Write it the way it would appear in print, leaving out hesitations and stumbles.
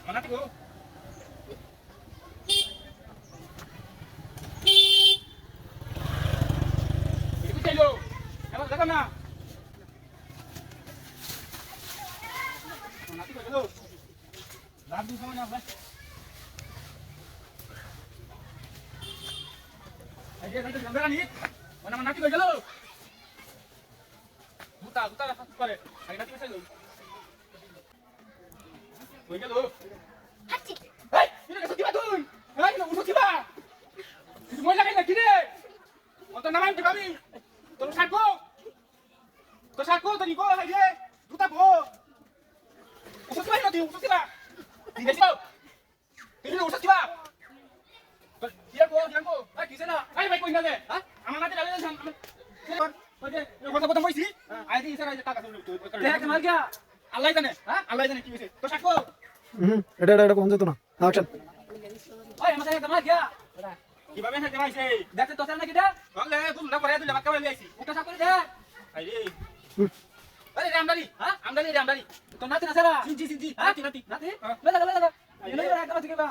Mana tigo? Itu celo. Emang jaga na. Mana tigo celo? Lagu sama na, bas. Aje nanti gambaran nih. Mana tigo celo? Buta satu kali. Ayo nanti bisa lo. Tuh celo. Hachi. Hei, ini kasih tiba tuh. Hei, ini udah tiba. Semuanya kayak gini. Untuk nama yang kami. Terus aku tadi gua aja. Duta bo. Usah tiba nanti, usah tiba. Tidak tiba. Ini usah tiba. Dia gua. Ayo di sana. Ayo baik kau ingatnya. Hah? Aman nanti kalian sama. Oke, yang kota-kota mau isi. Ayo di sana aja tak kasih dulu. Dia kemana dia? Allah জানে, হ্যাঁ? Allah জানে কি হইছে। তো সাকো। এটা কোন যেত না। অ্যাকশন। ওই আমার সাথে কেমন গিয়া? কিভাবে সাথে মাইছে? দেখতে তো না কিটা? বললে তুমি না পড়ে তুই মাক্কা বলে আইছি। উঠা সাকো দে। আইরে। আরে রামদারি, হ্যাঁ? আমদারি। তো নাতে না সারা। জি। হ্যাঁ? নাতি। বেলা। এই লই একদম থেকে বা।